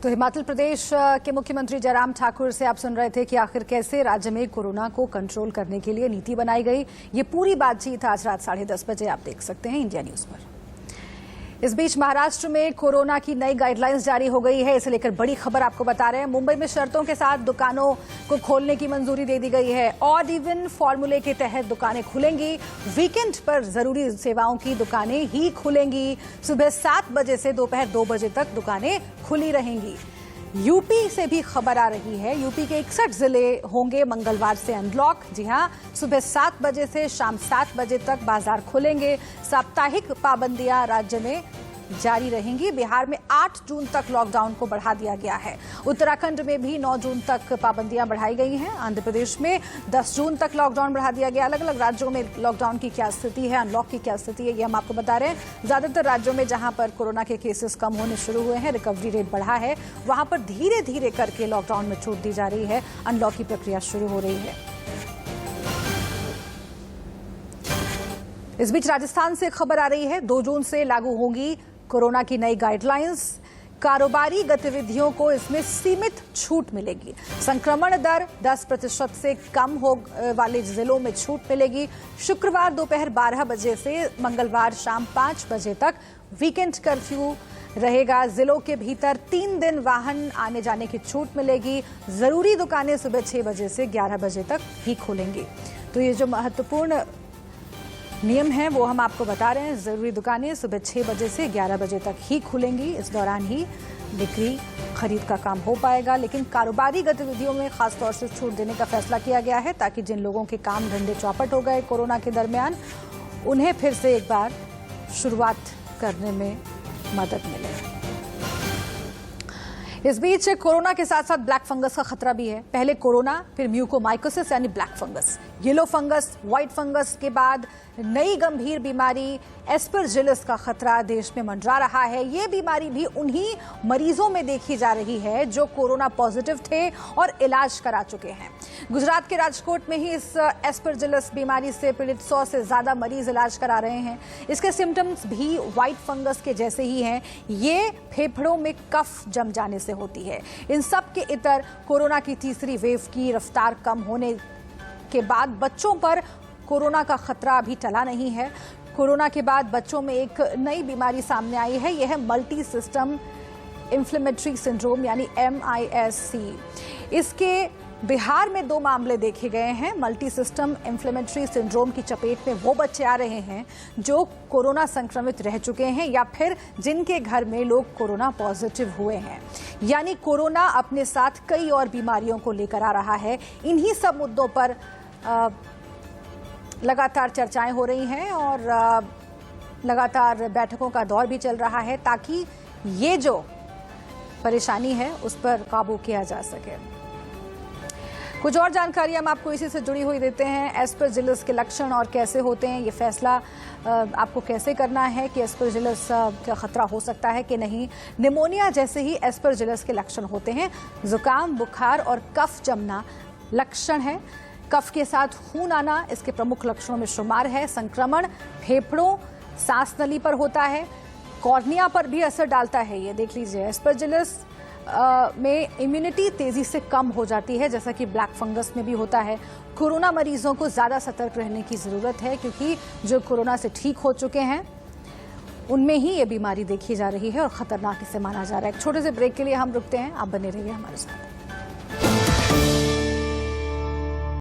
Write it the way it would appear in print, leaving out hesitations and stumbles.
तो हिमाचल प्रदेश के मुख्यमंत्री जयराम ठाकुर से आप सुन रहे थे कि आखिर कैसे राज्य में कोरोना को कंट्रोल करने के लिए नीति बनाई गई। ये पूरी बातचीत आज रात 10:30 बजे आप देख सकते हैं इंडिया न्यूज पर। इस बीच महाराष्ट्र में कोरोना की नई गाइडलाइंस जारी हो गई है। इसे लेकर बड़ी खबर आपको बता रहे हैं। मुंबई में शर्तों के साथ दुकानों को खोलने की मंजूरी दे दी गई है। ऑड इवन फॉर्मूले के तहत दुकानें खुलेंगी। वीकेंड पर जरूरी सेवाओं की दुकानें ही खुलेंगी। सुबह 7 बजे से दोपहर 2 बजे तक दुकानें खुली रहेंगी। यूपी से भी खबर आ रही है। यूपी के 61 जिले होंगे मंगलवार से अनलॉक। जी हां, सुबह 7 बजे से शाम 7 बजे तक बाजार खुलेंगे। साप्ताहिक पाबंदियां राज्य में जारी रहेंगी। बिहार में 8 जून तक लॉकडाउन को बढ़ा दिया गया है। उत्तराखंड में भी 9 जून तक पाबंदियां बढ़ाई गई हैं। आंध्र प्रदेश में 10 जून तक लॉकडाउन बढ़ा दिया गया। अलग अलग राज्यों में लॉकडाउन की क्या स्थिति है, अनलॉक की क्या स्थिति है, ये हम आपको बता रहे हैं। ज्यादातर राज्यों में जहां पर कोरोना के केसेस कम होने शुरू हुए हैं, रिकवरी रेट बढ़ा है, वहां पर धीरे धीरे करके लॉकडाउन में छूट दी जा रही है। अनलॉक की प्रक्रिया शुरू हो रही है। इस बीच राजस्थान से खबर आ रही है। 2 जून से लागू होंगी कोरोना की नई गाइडलाइंस। कारोबारी गतिविधियों को इसमें सीमित छूट मिलेगी। संक्रमण दर 10% से कम हो वाले जिलों में छूट मिलेगी। शुक्रवार दोपहर 12 बजे से मंगलवार शाम 5 बजे तक वीकेंड कर्फ्यू रहेगा। जिलों के भीतर 3 दिन वाहन आने जाने की छूट मिलेगी। जरूरी दुकानें सुबह 6 बजे से 11 बजे तक ही खोलेंगी। तो ये जो महत्वपूर्ण नियम है वो हम आपको बता रहे हैं। जरूरी दुकानें सुबह 6 बजे से 11 बजे तक ही खुलेंगी। इस दौरान ही बिक्री खरीद का काम हो पाएगा। लेकिन कारोबारी गतिविधियों में खासतौर से छूट देने का फैसला किया गया है ताकि जिन लोगों के काम धंधे चौपट हो गए कोरोना के दरमियान, उन्हें फिर से एक बार शुरुआत करने में मदद मिले। इस बीच कोरोना के साथ साथ ब्लैक फंगस का खतरा भी है। पहले कोरोना, फिर म्यूकोमाइकोसिस यानी black fungus, yellow fungus, white fungus के बाद नई गंभीर बीमारी एस्परजिलस का खतरा देश में मंडरा रहा है। ये बीमारी भी उन्हीं मरीजों में देखी जा रही है जो कोरोना पॉजिटिव थे और इलाज करा चुके हैं। गुजरात के राजकोट में ही इस एस्परजिलस बीमारी से पीड़ित 100 से ज्यादा मरीज इलाज करा रहे हैं। इसके सिम्टम्स भी व्हाइट फंगस के जैसे ही हैं। ये फेफड़ों में कफ जम जाने से होती है। इन सब के इतर कोरोना की तीसरी वेव की रफ्तार कम होने के बाद बच्चों पर कोरोना का खतरा अभी टला नहीं है। कोरोना के बाद बच्चों में एक नई बीमारी सामने आई है। यह है मल्टी सिस्टम इन्फ्लेमेटरी सिंड्रोम यानी MIS-C। इसके बिहार में 2 मामले देखे गए हैं। मल्टी सिस्टम इन्फ्लेमेटरी सिंड्रोम की चपेट में वो बच्चे आ रहे हैं जो कोरोना संक्रमित रह चुके हैं या फिर जिनके घर में लोग कोरोना पॉजिटिव हुए हैं। यानी कोरोना अपने साथ कई और बीमारियों को लेकर आ रहा है। इन्हीं सब मुद्दों पर लगातार चर्चाएं हो रही हैं और लगातार बैठकों का दौर भी चल रहा है ताकि ये जो परेशानी है उस पर काबू किया जा सके। कुछ और जानकारी हम आपको इसी से जुड़ी हुई देते हैं। एस्परजिलस के लक्षण और कैसे होते हैं, ये फैसला आपको कैसे करना है कि एस्परजिलस का खतरा हो सकता है कि नहीं। निमोनिया जैसे ही एस्परजिलस के लक्षण होते हैं। जुकाम, बुखार और कफ जमना लक्षण है। कफ के साथ खून आना इसके प्रमुख लक्षणों में शुमार है। संक्रमण फेफड़ों, सांस नली पर होता है। कॉर्निया पर भी असर डालता है। ये देख लीजिए, एस्परजिलस में इम्यूनिटी तेजी से कम हो जाती है जैसा कि ब्लैक फंगस में भी होता है। कोरोना मरीजों को ज्यादा सतर्क रहने की जरूरत है क्योंकि जो कोरोना से ठीक हो चुके हैं उनमें ही ये बीमारी देखी जा रही है और खतरनाक इसे माना जा रहा है। एक छोटे से ब्रेक के लिए हम रुकते हैं, आप बने रहिए हमारे साथ।